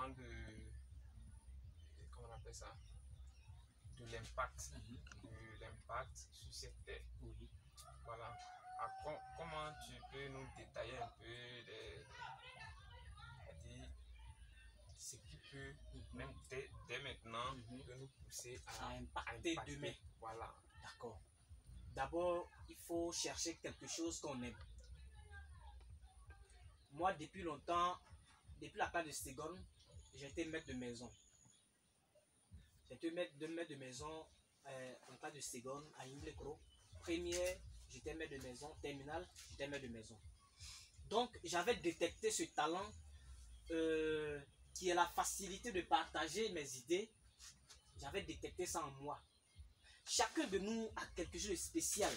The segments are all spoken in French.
dépend de, comment on appelle ça, de l'impact, sur cette terre. Oui. Voilà. Alors, comment tu peux nous détailler un peu ce qui peut, même dès maintenant, peut nous pousser à impacter demain. Voilà. D'accord. D'abord, il faut chercher quelque chose qu'on aime. Moi, depuis longtemps, depuis la part de Stégon, j'ai été maître de maison. J'ai été maître de maison en cas de Stégon, à Yumlekro. Première, j'étais maître de maison. Terminale, j'étais maître de maison. Donc, j'avais détecté ce talent qui est la facilité de partager mes idées. J'avais détecté ça en moi. Chacun de nous a quelque chose de spécial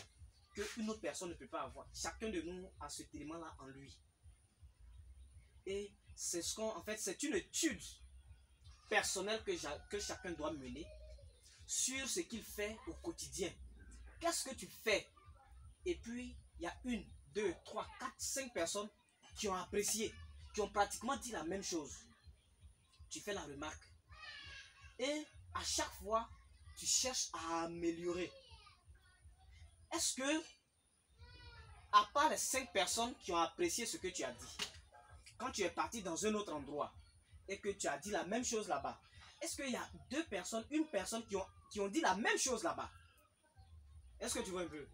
qu'une autre personne ne peut pas avoir. Chacun de nous a cet élément-là en lui. Et c'est ce qu'on, en fait, c'est une étude personnelle que chacun doit mener sur ce qu'il fait au quotidien. Qu'est-ce que tu fais? Et puis, il y a 1, 2, 3, 4, 5 personnes qui ont apprécié, qui ont pratiquement dit la même chose. Tu fais la remarque. Et à chaque fois, tu cherches à améliorer. Est-ce que, à part les 5 personnes qui ont apprécié ce que tu as dit, quand tu es parti dans un autre endroit et que tu as dit la même chose là-bas, est-ce qu'il y a 2 personnes, une personne qui ont dit la même chose là-bas? Est-ce que tu vois un peu?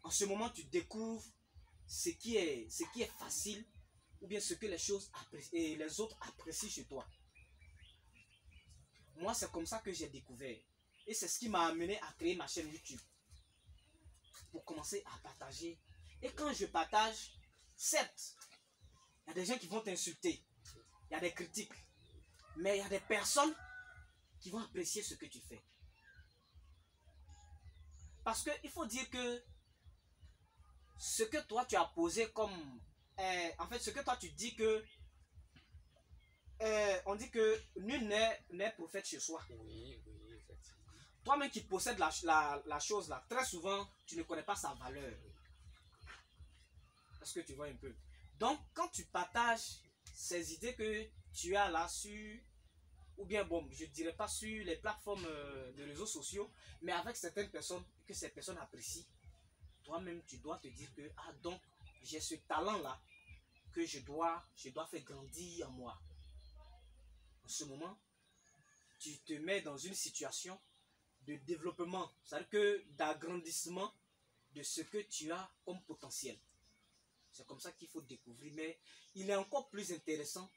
En ce moment, tu découvres ce qui est facile ou bien ce que les autres apprécient chez toi. Moi, c'est comme ça que j'ai découvert. Et c'est ce qui m'a amené à créer ma chaîne YouTube. Pour commencer à partager. Et quand je partage, certes, il y a des gens qui vont t'insulter. Il y a des critiques. Mais il y a des personnes qui vont apprécier ce que tu fais. Parce qu'il faut dire que ce que toi tu as posé comme... en fait, ce que toi tu dis que... on dit que nul n'est prophète chez soi. Oui, effectivement. Toi-même qui possèdes la chose là, très souvent, tu ne connais pas sa valeur. Est-ce que tu vois un peu? Donc, quand tu partages ces idées que tu as là sur... Ou bien, bon, je ne dirais pas sur les plateformes de réseaux sociaux, mais avec certaines personnes, que ces personnes apprécient, toi-même, tu dois te dire que, ah, donc, j'ai ce talent-là que je dois faire grandir en moi. En ce moment, tu te mets dans une situation de développement, c'est-à-dire que d'agrandissement de ce que tu as comme potentiel. C'est comme ça qu'il faut découvrir, mais il est encore plus intéressant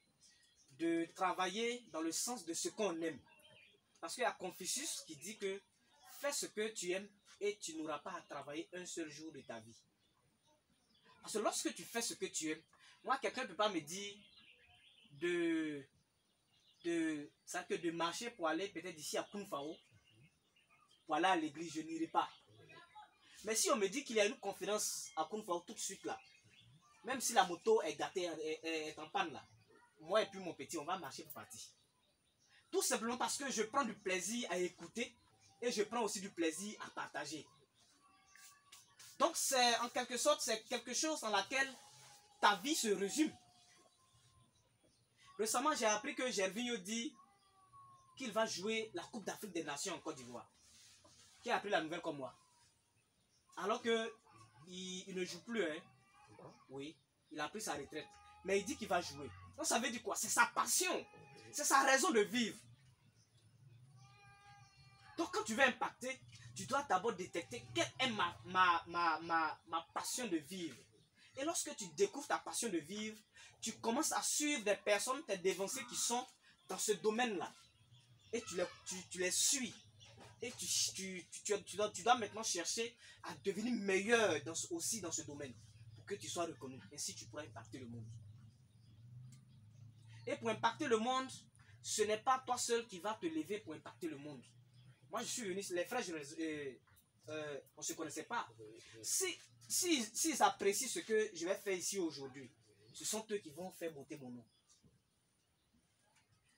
de travailler dans le sens de ce qu'on aime. Parce qu'il y a Confucius qui dit que fais ce que tu aimes et tu n'auras pas à travailler un seul jour de ta vie. Parce que lorsque tu fais ce que tu aimes, moi, quelqu'un ne peut pas me dire de marcher pour aller peut-être d'ici à Kounfao, pour aller à l'église, je n'irai pas. Mais si on me dit qu'il y a une conférence à Kounfao tout de suite là, même si la moto est gâtée, est en panne là, moi et puis mon petit, on va marcher pour partir. Tout simplement parce que je prends du plaisir à écouter et je prends aussi du plaisir à partager. Donc c'est en quelque sorte, c'est quelque chose dans laquelle ta vie se résume. Récemment, j'ai appris que Gervinho dit qu'il va jouer la Coupe d'Afrique des Nations en Côte d'Ivoire. Qui a appris la nouvelle comme moi? Alors que il ne joue plus, hein? Oui, il a pris sa retraite. Mais il dit qu'il va jouer. Donc ça veut dire quoi? C'est sa passion. C'est sa raison de vivre. Donc quand tu veux impacter, tu dois d'abord détecter quelle est ma passion de vivre. Et lorsque tu découvres ta passion de vivre, tu commences à suivre des personnes, tes dévancés qui sont dans ce domaine-là. Et tu les suis. Et tu dois maintenant chercher à devenir meilleur aussi dans ce domaine. Pour que tu sois reconnu. Ainsi, tu pourras impacter le monde. Et pour impacter le monde, ce n'est pas toi seul qui va te lever pour impacter le monde. Moi, je suis venu, les frères, on ne se connaissait pas. S'ils apprécient ce que je vais faire ici aujourd'hui, ce sont eux qui vont faire monter mon nom.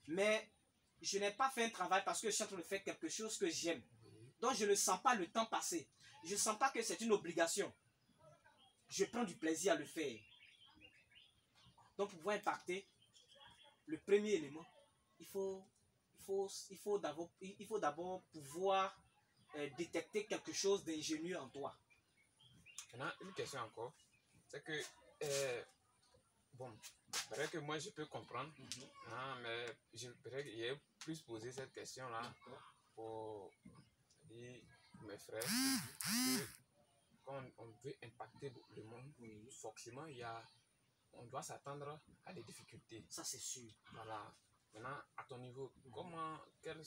Mais je n'ai pas fait un travail parce que je suis en train de faire quelque chose que j'aime. Donc, je ne sens pas le temps passer. Je ne sens pas que c'est une obligation. Je prends du plaisir à le faire. Donc, pour pouvoir impacter, le premier élément, il faut d'abord pouvoir détecter quelque chose d'ingénieux en toi. Maintenant, une question encore. C'est que, bon, c'est vrai que moi je peux comprendre, mais je voudrais qu'il y ait plus posé cette question-là pour dire mes frères que quand on veut impacter le monde, forcément, on doit s'attendre à des difficultés. Ça, c'est sûr. Voilà. Maintenant, à ton niveau, quelles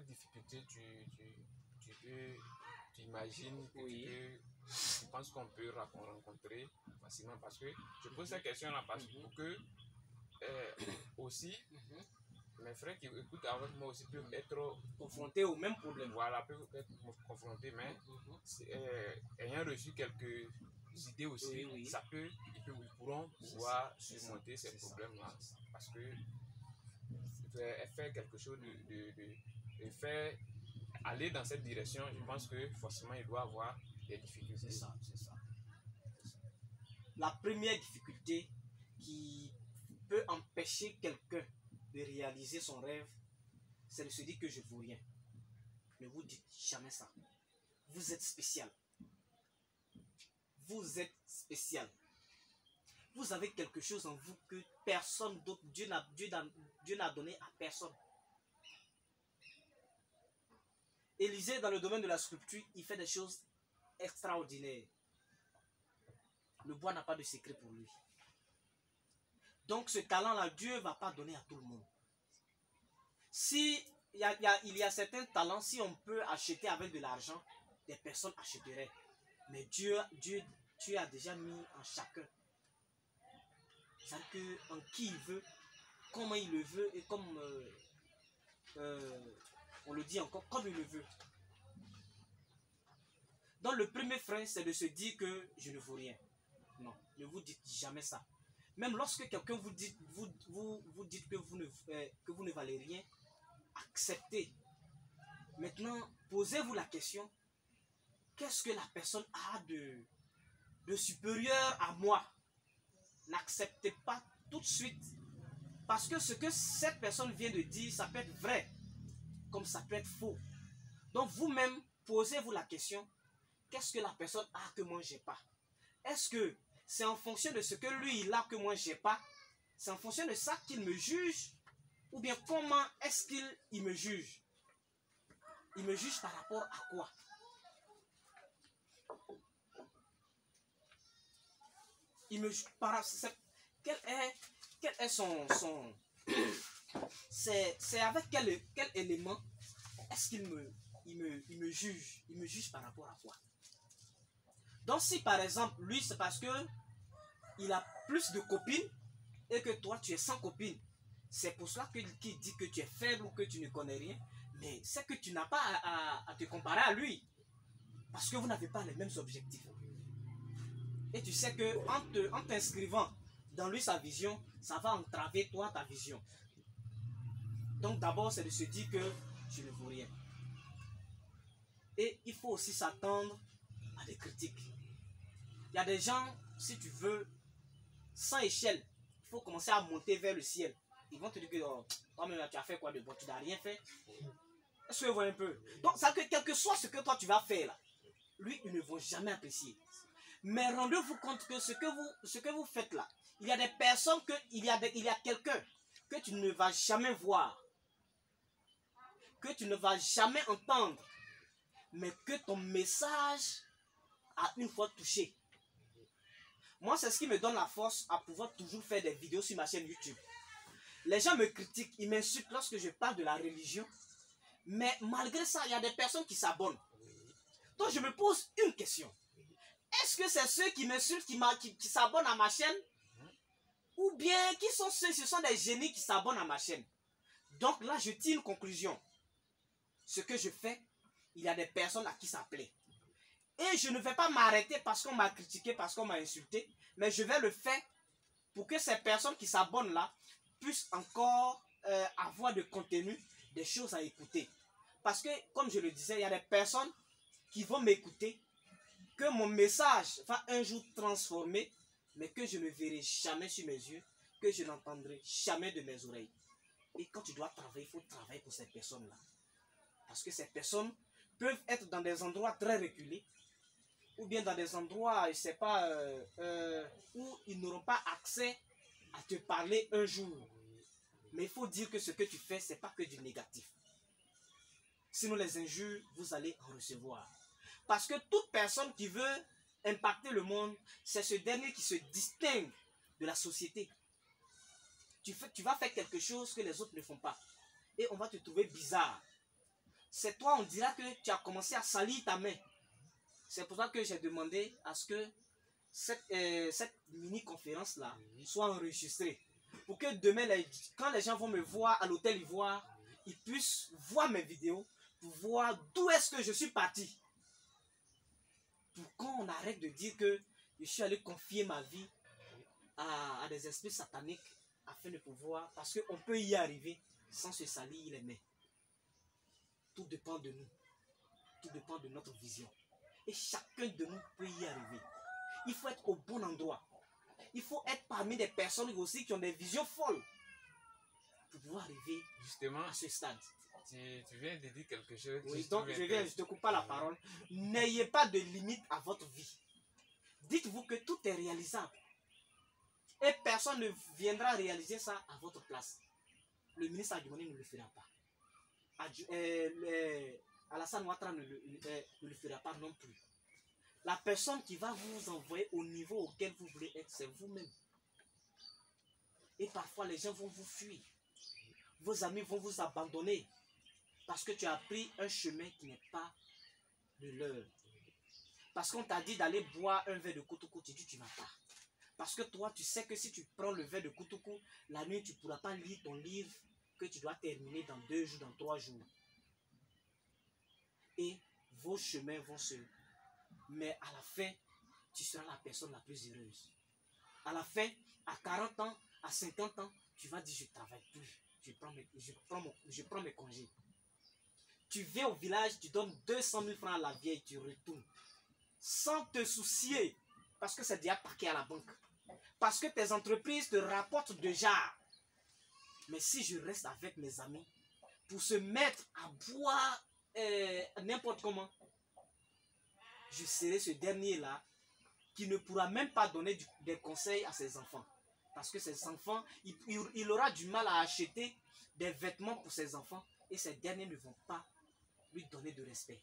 difficultés tu imagines que tu penses qu'on peut rencontrer facilement? Parce que je pose cette question-là parce que aussi, mes frères qui écoutent avec moi aussi peuvent être confrontés au même problème. Voilà, peuvent être confrontés, mais ayant reçu quelques idées aussi, ils pourront pouvoir surmonter ces problèmes-là. Parce que faire quelque chose de faire aller dans cette direction, je pense que forcément il doit avoir des difficultés. C'est ça. La première difficulté qui peut empêcher quelqu'un de réaliser son rêve, c'est de se dire que je ne vaux rien. Ne vous dites jamais ça. Vous êtes spécial. Vous êtes spécial. Vous avez quelque chose en vous que personne d'autre, Dieu n'a donné à personne. Élisée, dans le domaine de la sculpture, il fait des choses extraordinaires. Le bois n'a pas de secret pour lui. Donc ce talent-là, Dieu ne va pas donner à tout le monde. Si il y a certains talents, si on peut acheter avec de l'argent, des personnes achèteraient. Mais Dieu a déjà mis en chacun. C'est-à-dire en qui il veut, comment il le veut et comme on le dit encore, comme il le veut. Donc le premier frein, c'est de se dire que je ne vaux rien. Non, ne vous dites jamais ça. Même lorsque quelqu'un vous dit que vous ne valez rien, acceptez. Maintenant, posez-vous la question, qu'est-ce que la personne a de supérieur à moi? N'acceptez pas tout de suite. Parce que ce que cette personne vient de dire, ça peut être vrai, comme ça peut être faux. Donc vous-même, posez-vous la question, qu'est-ce que la personne a que moi j'ai pas? Est-ce que c'est en fonction de ce que lui il a que moi j'ai pas? C'est en fonction de ça qu'il me juge? Ou bien comment est-ce qu'il me juge? Il me juge par rapport à quoi? Il me juge par quel est son c'est avec quel élément est-ce qu'il me juge? Il me juge par rapport à quoi? Donc si par exemple lui c'est parce que il a plus de copines et que toi tu es sans copines, c'est pour cela qu'il dit que tu es faible ou que tu ne connais rien, mais c'est que tu n'as pas à te comparer à lui parce que vous n'avez pas les mêmes objectifs. Et tu sais que en t'inscrivant dans lui sa vision, ça va entraver toi ta vision. Donc d'abord c'est de se dire que je ne vaux rien. Et il faut aussi s'attendre à des critiques. Il y a des gens, si tu veux, sans échelle, il faut commencer à monter vers le ciel. Ils vont te dire que oh, toi-même tu as fait quoi de bon, tu n'as rien fait. Est-ce que vous voyez un peu? Donc ça que quel que soit ce que toi tu vas faire là, lui ils ne vont jamais apprécier. Mais rendez-vous compte que ce que vous faites là, il y a des personnes il y a quelqu'un que tu ne vas jamais voir, que tu ne vas jamais entendre, mais que ton message a une fois touché. Moi, c'est ce qui me donne la force à pouvoir toujours faire des vidéos sur ma chaîne YouTube. Les gens me critiquent, ils m'insultent lorsque je parle de la religion, mais malgré ça, il y a des personnes qui s'abonnent. Donc, je me pose une question. Est-ce que c'est ceux qui m'insultent, qui s'abonnent à ma chaîne? Ou bien, qui sont ce sont des génies qui s'abonnent à ma chaîne? Donc là, je tire une conclusion. Ce que je fais, il y a des personnes à qui ça plaît. Et je ne vais pas m'arrêter parce qu'on m'a critiqué, parce qu'on m'a insulté, mais je vais le faire pour que ces personnes qui s'abonnent là puissent encore avoir de contenu, des choses à écouter. Parce que, comme je le disais, il y a des personnes qui vont m'écouter, que mon message va un jour transformer, mais que je ne verrai jamais sur mes yeux. que je n'entendrai jamais de mes oreilles. Et quand tu dois travailler, il faut travailler pour ces personnes-là. Parce que ces personnes peuvent être dans des endroits très reculés, ou bien dans des endroits, je ne sais pas, où ils n'auront pas accès à te parler un jour. Mais il faut dire que ce que tu fais, ce n'est pas que du négatif. Sinon les injures, vous allez en recevoir. Parce que toute personne qui veut impacter le monde, c'est ce dernier qui se distingue de la société. Tu vas faire quelque chose que les autres ne font pas. Et on va te trouver bizarre. C'est toi, on dira que tu as commencé à salir ta main. C'est pour ça que j'ai demandé à ce que cette mini-conférence-là soit enregistrée. Pour que demain, quand les gens vont me voir à l'hôtel Ivoire, ils puissent voir mes vidéos pour voir d'où est-ce que je suis parti. Pour qu'on arrête de dire que je suis allé confier ma vie à des esprits sataniques afin de pouvoir, parce qu'on peut y arriver sans se salir les mains. Tout dépend de nous. Tout dépend de notre vision. Et chacun de nous peut y arriver. Il faut être au bon endroit. Il faut être parmi des personnes aussi qui ont des visions folles pour pouvoir arriver Justement, à ce stade. tu viens de dire quelque chose. Oui, donc je ne te coupe pas la parole. N'ayez pas de limite à votre vie. Dites-vous que tout est réalisable. Et personne ne viendra réaliser ça à votre place. Le ministre Adjoumani ne le fera pas. Alassane Ouattara ne le fera pas non plus. La personne qui va vous envoyer au niveau auquel vous voulez être, c'est vous-même. Et parfois, les gens vont vous fuir. Vos amis vont vous abandonner. Parce que tu as pris un chemin qui n'est pas le leur. Parce qu'on t'a dit d'aller boire un verre de Koutoukou, tu dis tu ne vas pas. Parce que toi, tu sais que si tu prends le verre de Koutoukou, la nuit, tu ne pourras pas lire ton livre que tu dois terminer dans 2 jours, dans 3 jours. Et vos chemins vont se... Mais à la fin, tu seras la personne la plus heureuse. À la fin, à 40 ans, à 50 ans, tu vas dire je ne travaille plus. Je prends mes congés. Tu viens au village, tu donnes 200 000 francs à la vieille, tu retournes. Sans te soucier, parce que c'est déjà parqué à la banque. Parce que tes entreprises te rapportent déjà. Mais si je reste avec mes amis, pour se mettre à boire n'importe comment, je serai ce dernier-là qui ne pourra même pas donner des conseils à ses enfants. Parce que ses enfants, il aura du mal à acheter des vêtements pour ses enfants et ces derniers ne vont pas lui donner de respect.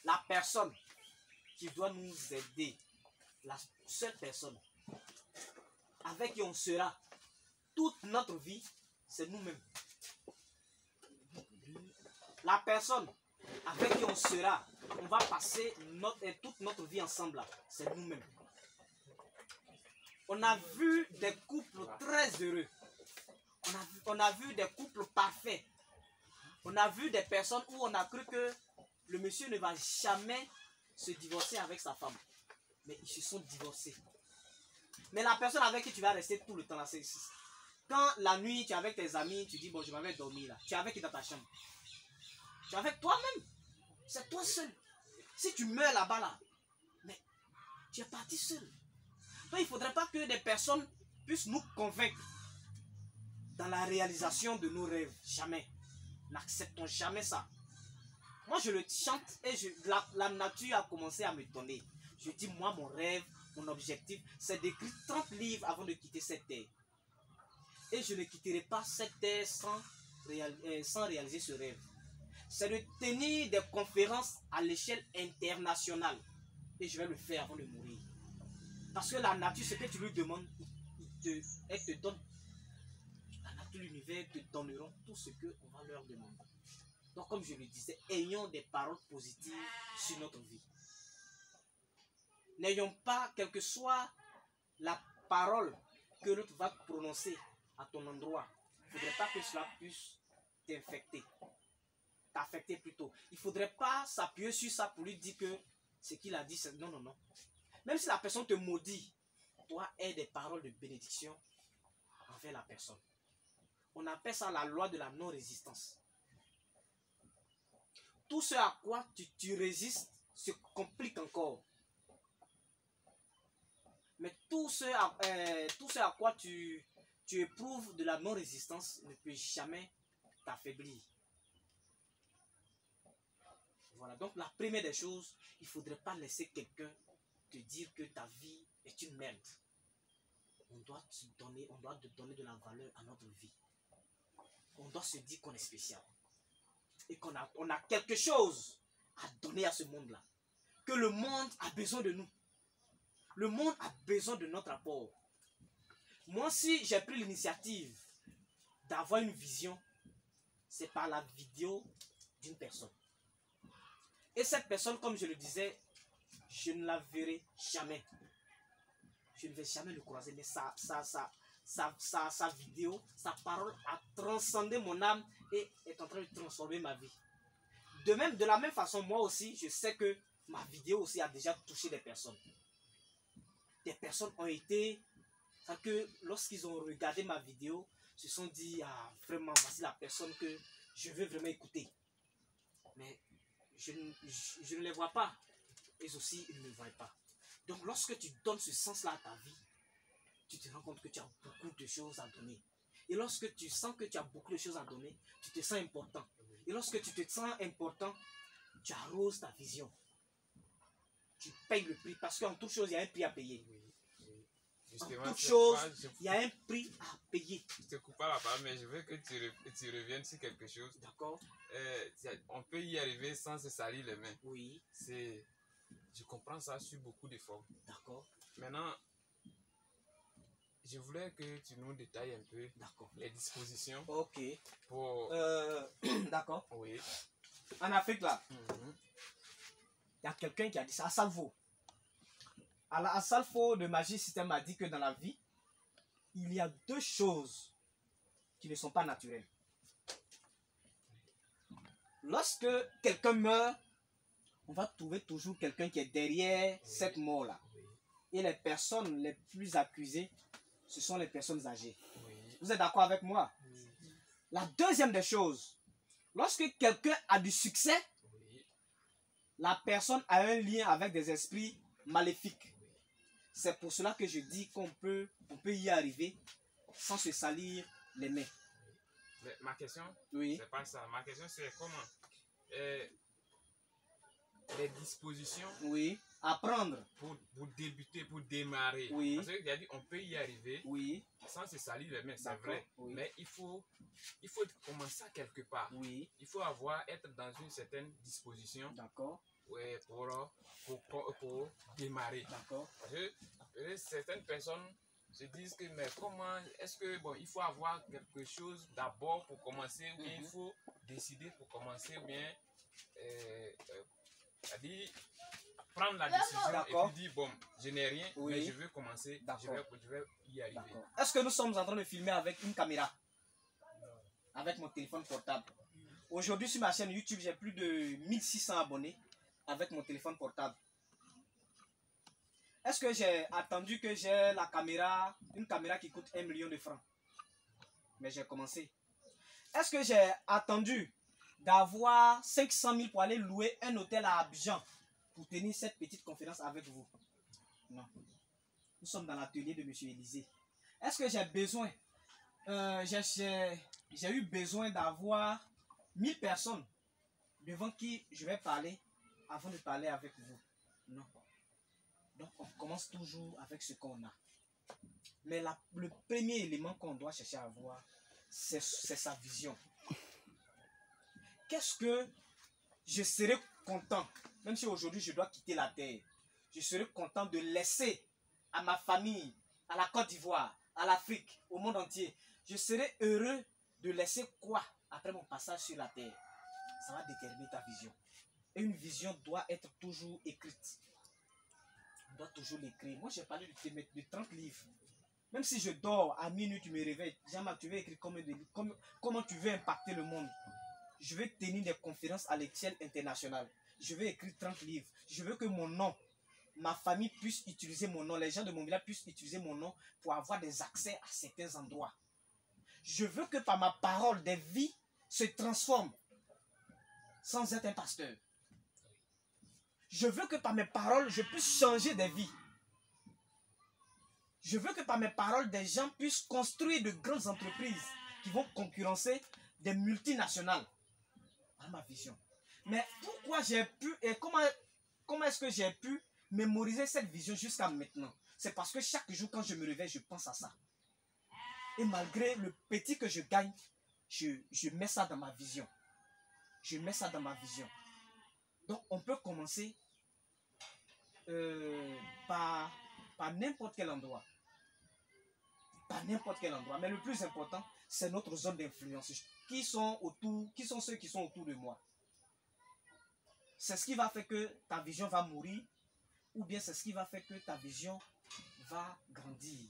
La personne qui doit nous aider, la seule personne avec qui on sera toute notre vie, c'est nous-mêmes. La personne avec qui on sera, on va passer toute notre vie ensemble, c'est nous-mêmes. On a vu des couples très heureux. On a vu des couples parfaits. On a vu des personnes où on a cru que le monsieur ne va jamais se divorcer avec sa femme. Mais ils se sont divorcés. Mais la personne avec qui tu vas rester tout le temps là, c'est quand la nuit tu es avec tes amis, tu dis bon je m'avais dormi là. Tu es avec qui dans ta chambre? Tu es avec toi-même. C'est toi seul. Si tu meurs là-bas là, mais tu es parti seul. Donc il ne faudrait pas que des personnes puissent nous convaincre dans la réalisation de nos rêves. Jamais. N'acceptons jamais ça. Moi je le chante et la nature a commencé à me donner. Je dis moi mon rêve, mon objectif, c'est d'écrire 30 livres avant de quitter cette terre. Et je ne quitterai pas cette terre sans réaliser ce rêve. C'est de tenir des conférences à l'échelle internationale. Et je vais le faire avant de mourir. Parce que la nature, ce que tu lui demandes, elle te donne. La nature, l'univers te donneront tout ce qu'on va leur demander. Donc comme je le disais, ayons des paroles positives sur notre vie. N'ayons pas, quelle que soit la parole que l'autre va prononcer à ton endroit. Il ne faudrait pas que cela puisse t'infecter. T'affecter plutôt. Il ne faudrait pas s'appuyer sur ça pour lui dire que ce qu'il a dit, c'est non, non, non. Même si la personne te maudit, toi, aie des paroles de bénédiction envers la personne. On appelle ça la loi de la non-résistance. Tout ce à quoi tu résistes se complique encore. tout ce à quoi tu éprouves de la non-résistance ne peut jamais t'affaiblir. Voilà, donc la première des choses, il ne faudrait pas laisser quelqu'un te dire que ta vie est une merde. On doit te donner de la valeur à notre vie. On doit se dire qu'on est spécial. Et qu'on a quelque chose à donner à ce monde-là. Que le monde a besoin de nous. Le monde a besoin de notre apport. Moi, si j'ai pris l'initiative d'avoir une vision, c'est par la vidéo d'une personne. Et cette personne, comme je le disais, je ne la verrai jamais. Je ne vais jamais le croiser, mais sa vidéo, sa parole a transcendé mon âme et est en train de transformer ma vie. De la même façon, moi aussi, je sais que ma vidéo aussi a déjà touché des personnes. Des personnes ont été, que lorsqu'ils ont regardé ma vidéo, se sont dit, ah vraiment, voici la personne que je veux vraiment écouter. Mais je ne les vois pas. Eux aussi, ils ne me voient pas. Donc, lorsque tu donnes ce sens-là à ta vie, tu te rends compte que tu as beaucoup de choses à donner. Et lorsque tu sens que tu as beaucoup de choses à donner, tu te sens important. Et lorsque tu te sens important, tu arroses ta vision. Tu payes le prix. Parce qu'en toute chose, il y a un prix à payer. Justement, en toute chose, il y a un prix à payer. Je te coupe pas la parole, mais je veux que tu reviennes sur quelque chose. D'accord. On peut y arriver sans se salir les mains. Oui. Je comprends ça sur beaucoup de formes. D'accord. Maintenant, je voulais que tu nous détailles un peu les dispositions. Ok. Pour... D'accord. Oui. En Afrique, là, il y a quelqu'un qui a dit ça, Asalfo. Asalfo de Magic System a dit que dans la vie, il y a deux choses qui ne sont pas naturelles. Lorsque quelqu'un meurt, on va trouver toujours quelqu'un qui est derrière cette mort-là. Et les personnes les plus accusées, ce sont les personnes âgées. Vous êtes d'accord avec moi? La deuxième des choses, lorsque quelqu'un a du succès, la personne a un lien avec des esprits maléfiques. C'est pour cela que je dis qu'on peut y arriver sans se salir les mains. Mais ma question, c'est pas ça. Ma question, c'est comment les dispositions à prendre pour débuter, pour démarrer. Parce qu'il a dit on peut y arriver sans se salir les mains, c'est vrai. Mais il faut commencer à quelque part. Il faut être dans une certaine disposition pour démarrer. Parce que certaines personnes se disent que mais comment est-ce que il faut avoir quelque chose d'abord pour commencer ou bien il faut décider pour commencer ou bien c'est-à-dire prendre la décision et puis dire bon je n'ai rien mais je veux commencer, je vais y arriver. Est-ce que nous sommes en train de filmer avec une caméra? Avec mon téléphone portable. Aujourd'hui sur ma chaîne YouTube j'ai plus de 1600 abonnés avec mon téléphone portable. Est-ce que j'ai attendu que j'ai une caméra qui coûte 1 million de francs? Mais j'ai commencé. Est-ce que j'ai attendu d'avoir 500 000 pour aller louer un hôtel à Abidjan pour tenir cette petite conférence avec vous? Non. Nous sommes dans l'atelier de M. Élysée. Est-ce que j'ai besoin j'ai eu besoin d'avoir 1000 personnes devant qui je vais parler avant de parler avec vous? Non. Donc on commence toujours avec ce qu'on a. Mais le premier élément qu'on doit chercher à avoir, c'est sa vision. Qu'est-ce que je serais content, même si aujourd'hui je dois quitter la terre, je serais content de laisser à ma famille, à la Côte d'Ivoire, à l'Afrique, au monde entier. Je serais heureux de laisser quoi après mon passage sur la terre? Ça va déterminer ta vision. Et une vision doit être toujours écrite. On doit toujours l'écrire. Moi, j'ai parlé de 30 livres. Même si je dors à minuit, tu me réveilles. Jean-Marc, tu veux écrire comment tu veux impacter le monde? Je veux tenir des conférences à l'échelle internationale. Je veux écrire 30 livres. Je veux que mon nom, ma famille puisse utiliser mon nom. Les gens de mon village puissent utiliser mon nom pour avoir des accès à certains endroits. Je veux que par ma parole, des vies se transforment sans être un pasteur. Je veux que par mes paroles, je puisse changer des vies. Je veux que par mes paroles, des gens puissent construire de grandes entreprises qui vont concurrencer des multinationales. Voilà ma vision. Mais pourquoi j'ai pu et comment est-ce que j'ai pu mémoriser cette vision jusqu'à maintenant? C'est parce que chaque jour quand je me réveille, je pense à ça. Et malgré le petit que je gagne, je mets ça dans ma vision. Je mets ça dans ma vision. Donc on peut commencer par n'importe quel endroit. Par n'importe quel endroit. Mais le plus important, c'est notre zone d'influence. Qui sont ceux qui sont autour de moi? C'est ce qui va faire que ta vision va mourir, ou bien c'est ce qui va faire que ta vision va grandir.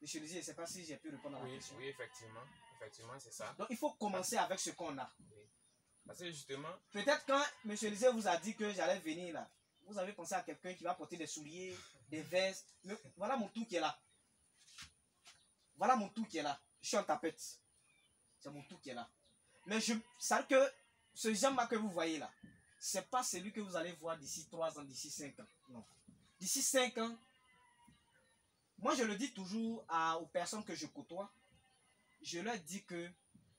Monsieur Lisier, je ne sais pas si j'ai pu répondre à la question. Oui, effectivement. Effectivement, c'est ça. Donc il faut commencer avec ce qu'on a. Oui. Parce que justement... Peut-être quand Monsieur Lisier vous a dit que j'allais venir là, vous avez pensé à quelqu'un qui va porter des souliers, des vestes. Mais voilà mon tout qui est là. Voilà mon tout qui est là. Je suis en tapette. C'est mon tout qui est là. Mais je sais que ce Jean-Marc que vous voyez là, ce n'est pas celui que vous allez voir d'ici 3 ans, d'ici 5 ans. Non. D'ici 5 ans, moi je le dis toujours aux personnes que je côtoie, je leur dis que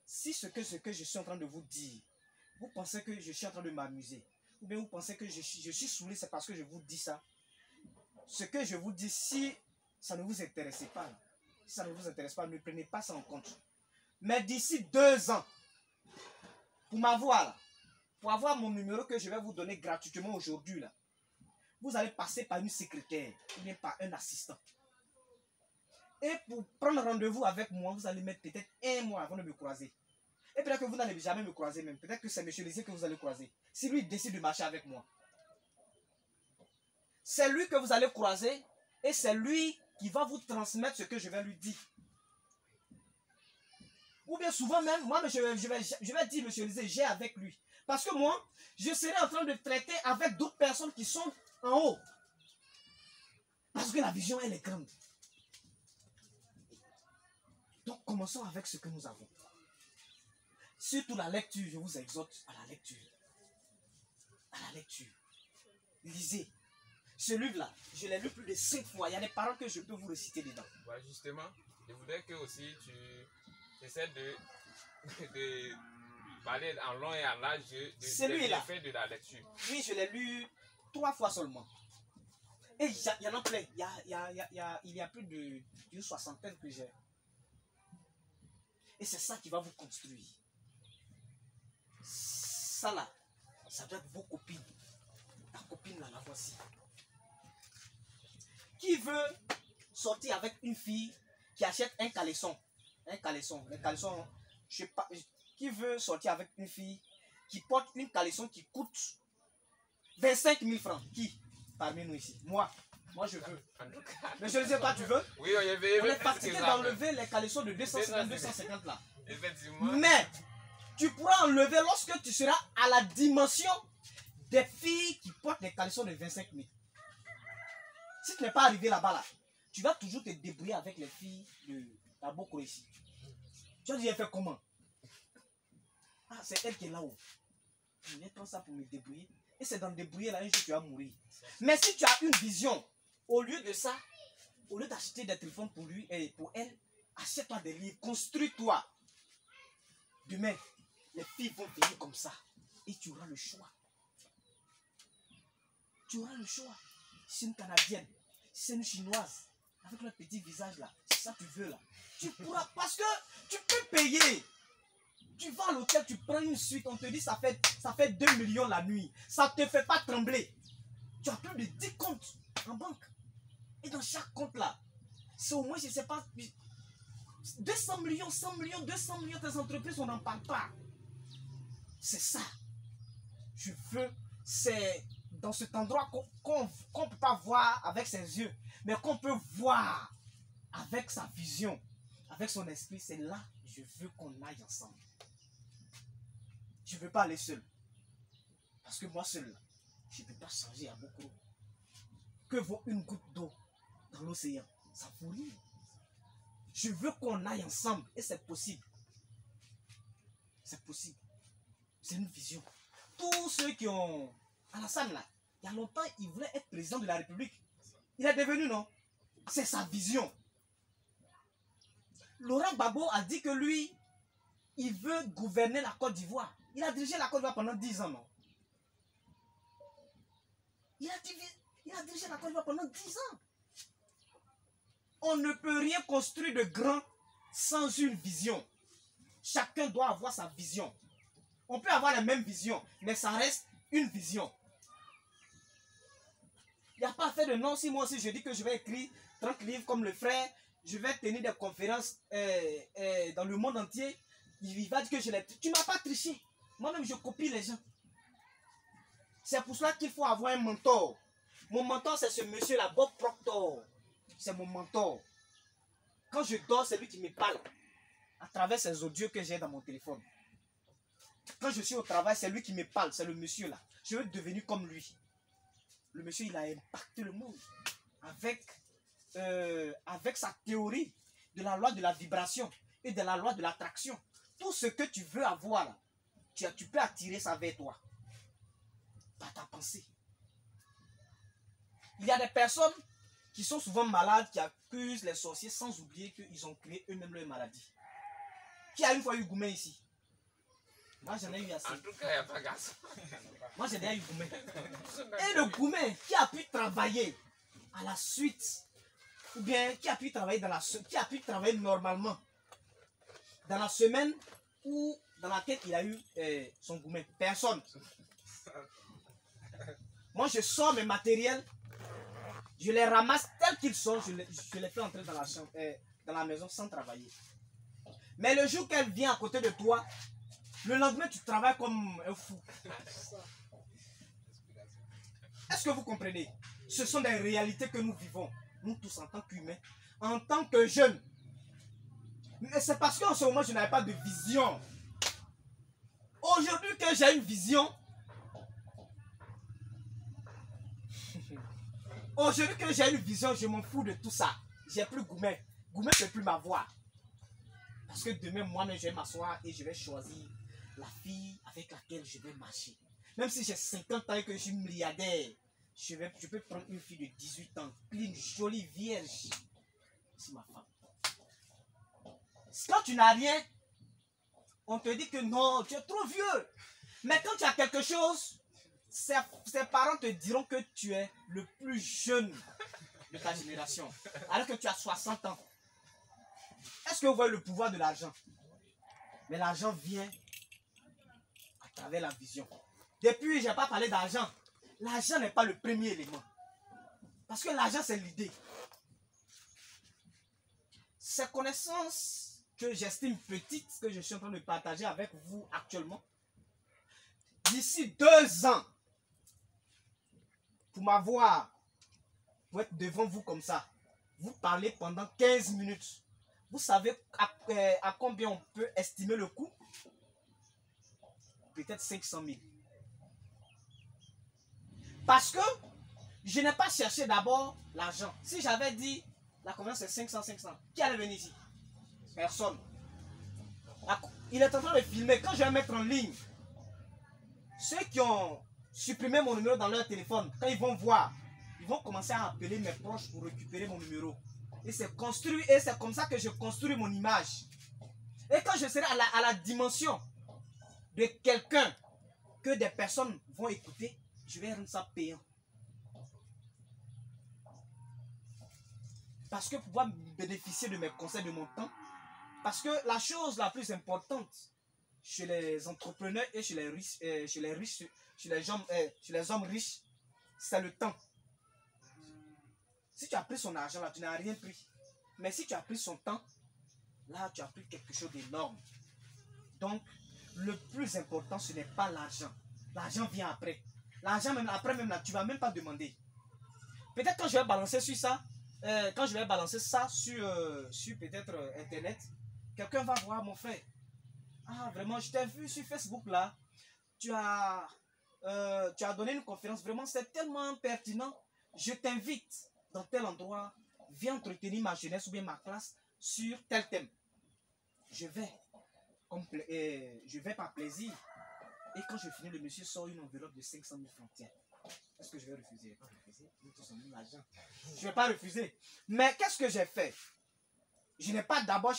si ce que je suis en train de vous dire, vous pensez que je suis en train de m'amuser, ou bien vous pensez que je suis saoulé, c'est parce que je vous dis ça. Ce que je vous dis, si ça ne vous intéresse pas, si ça ne vous intéresse pas, ne prenez pas ça en compte. Mais d'ici 2 ans, pour m'avoir là, pour avoir mon numéro que je vais vous donner gratuitement aujourd'hui là, vous allez passer par une secrétaire ou bien par un assistant. Et pour prendre rendez-vous avec moi, vous allez mettre peut-être 1 mois avant de me croiser. Et peut-être que vous n'allez jamais me croiser même. Peut-être que c'est M. Lisier que vous allez croiser. Si lui décide de marcher avec moi. C'est lui que vous allez croiser et c'est lui qui va vous transmettre ce que je vais lui dire. Ou bien souvent même, moi je vais dire, M. Lisier, j'ai avec lui. Parce que moi, je serai en train de traiter avec d'autres personnes qui sont en haut. Parce que la vision, elle est grande. Donc, commençons avec ce que nous avons. Surtout la lecture, je vous exhorte à la lecture. À la lecture. Lisez. Ce livre-là, je l'ai lu plus de 5 fois. Il y a des paroles que je peux vous réciter dedans. Ouais, justement, je voudrais que aussi tu essaies de parler en long et en large des bienfaits de la lecture. Oui, je l'ai lu 3 fois seulement. Et il y en a plein. Il y a plus d'une 60aine que j'ai. Et c'est ça qui va vous construire. Ça là, ça doit être vos copines. Ta copine là, la voici. Qui veut sortir avec une fille qui achète un caleçon? Un caleçon. Les caleçons, je sais pas. Qui veut sortir avec une fille qui porte une caleçon qui coûte 25 000 francs? Qui parmi nous ici? Moi je veux. Mais je ne sais pas, tu veux? Oui, on est fatigué d'enlever les caleçons de 250, 250 là. Effectivement. Mais tu pourras enlever lorsque tu seras à la dimension des filles qui portent des caleçons de 25 000. Si tu n'es pas arrivé là-bas, là, tu vas toujours te débrouiller avec les filles de la Boko ici. Tu vas dire, elle fait comment? Ah, c'est elle qui est là-haut. Je vais prendre ça pour me débrouiller. Et c'est dans le débrouiller là, un jour tu vas mourir. Mais si tu as une vision, au lieu de ça, au lieu d'acheter des téléphones pour lui et pour elle, achète-toi des livres, construis-toi. Demain, les filles vont venir comme ça. Et tu auras le choix. Tu auras le choix. Si c'est une Canadienne, si c'est une Chinoise, avec leur petit visage là, c'est ça que tu veux là. Tu pourras, parce que tu peux payer. Tu vas à l'hôtel, tu prends une suite, on te dit ça fait 2 millions la nuit. Ça ne te fait pas trembler. Tu as plus de 10 comptes en banque. Et dans chaque compte là, c'est au moins, je ne sais pas, 200 millions, 100 millions, 200 millions, tes entreprises, on n'en parle pas. C'est ça. Je veux, c'est dans cet endroit qu'on ne peut pas voir avec ses yeux, mais qu'on peut voir avec sa vision, avec son esprit. C'est là, je veux qu'on aille ensemble. Je ne veux pas aller seul. Parce que moi seul, je ne peux pas changer à beaucoup. Que vaut une goutte d'eau dans l'océan? Ça vaut rien. Je veux qu'on aille ensemble et c'est possible. C'est possible. C'est une vision. Tous ceux qui ont... Alassane là, il y a longtemps, il voulait être président de la République. Il est devenu, non? C'est sa vision. Laurent Gbagbo a dit que lui, il veut gouverner la Côte d'Ivoire. Il a dirigé la Côte d'Ivoire pendant 10 ans, non? Il a dirigé la Côte d'Ivoire pendant 10 ans. On ne peut rien construire de grand sans une vision. Chacun doit avoir sa vision. On peut avoir la même vision, mais ça reste une vision. Il n'y a pas fait de non. Si moi aussi je dis que je vais écrire 30 livres comme le frère, je vais tenir des conférences dans le monde entier, il va dire que je l'ai... Tu ne m'as pas triché. Moi-même, je copie les gens. C'est pour cela qu'il faut avoir un mentor. Mon mentor, c'est ce monsieur-là, Bob Proctor. C'est mon mentor. Quand je dors, c'est lui qui me parle à travers ces audios que j'ai dans mon téléphone. Quand je suis au travail, c'est lui qui me parle. C'est le monsieur-là. Je veux devenir comme lui. Le monsieur, il a impacté le monde avec sa théorie de la loi de la vibration et de la loi de l'attraction. Tout ce que tu veux avoir, là, tu peux attirer ça vers toi. Par ta pensée. Il y a des personnes qui sont souvent malades, qui accusent les sorciers sans oublier qu'ils ont créé eux-mêmes leur maladie. Qui a une fois eu Goumé ici? Moi, j'en ai eu assez. En tout cas, il n'y a pas garçon. Moi, j'en ai eu Goumé. Et le Goumé qui a pu travailler à la suite, ou bien qui a pu travailler normalement dans la semaine ou dans laquelle il a eu son Goumé. Personne. Moi, je sors mes matériels, je les ramasse tels qu'ils sont, je les fais entrer dans la chambre, dans la maison sans travailler. Mais le jour qu'elle vient à côté de toi, le lendemain, tu travailles comme un fou. Est-ce que vous comprenez? Ce sont des réalités que nous vivons, nous tous en tant qu'humains, en tant que jeunes. Mais c'est parce qu'en ce moment, je n'avais pas de vision. Aujourd'hui que j'ai une vision, je m'en fous de tout ça. J'ai plus Goumé. Goumé ne peut plus m'avoir. Parce que demain, moi-même, je vais m'asseoir et je vais choisir la fille avec laquelle je vais marcher. Même si j'ai 50 ans et que je suis milliardaire, je peux prendre une fille de 18 ans, clean, jolie, vierge. C'est ma femme. Quand tu n'as rien, on te dit que non, tu es trop vieux. Mais quand tu as quelque chose, ses parents te diront que tu es le plus jeune de ta génération. Alors que tu as 60 ans. Est-ce que vous voyez le pouvoir de l'argent? Mais l'argent vient à travers la vision. Depuis, je n'ai pas parlé d'argent. L'argent n'est pas le premier élément. Parce que l'argent, c'est l'idée. Ces connaissances que j'estime petites, que je suis en train de partager avec vous actuellement, d'ici 2 ans, pour m'avoir, pour être devant vous comme ça, vous parlez pendant 15 minutes. Vous savez à combien on peut estimer le coût? Peut-être 500 000. Parce que je n'ai pas cherché d'abord l'argent. Si j'avais dit la convenance c'est 500, qui allait venir ici? Personne. Il est en train de filmer. Quand je vais mettre en ligne, ceux qui ont supprimé mon numéro dans leur téléphone, quand ils vont voir, ils vont commencer à appeler mes proches pour récupérer mon numéro. Et c'est construit, et c'est comme ça que je construis mon image. Et quand je serai à la dimension de quelqu'un que des personnes vont écouter, je vais rendre ça payant. Parce que pour pouvoir bénéficier de mes conseils, de mon temps, parce que la chose la plus importante chez les entrepreneurs et chez les hommes riches, c'est le temps. Si tu as pris son argent, là, tu n'as rien pris. Mais si tu as pris son temps, là, tu as pris quelque chose d'énorme. Donc, le plus important, ce n'est pas l'argent. L'argent vient après. L'argent, même après, même là, tu ne vas même pas demander. Peut-être quand je vais balancer sur ça, sur peut-être Internet, quelqu'un va voir mon frère. Ah, vraiment, je t'ai vu sur Facebook là. Tu as donné une conférence. Vraiment, c'est tellement pertinent. Je t'invite dans tel endroit. Viens entretenir ma jeunesse ou bien ma classe sur tel thème. Je vais par plaisir. Et quand je finis, le monsieur sort une enveloppe de 500 000 francs. Tiens, Est-ce que je vais refuser? Je vais pas refuser. Nous tous on aime l'argent. Je vais pas refuser. Mais qu'est-ce que j'ai fait? Je n'ai pas d'abord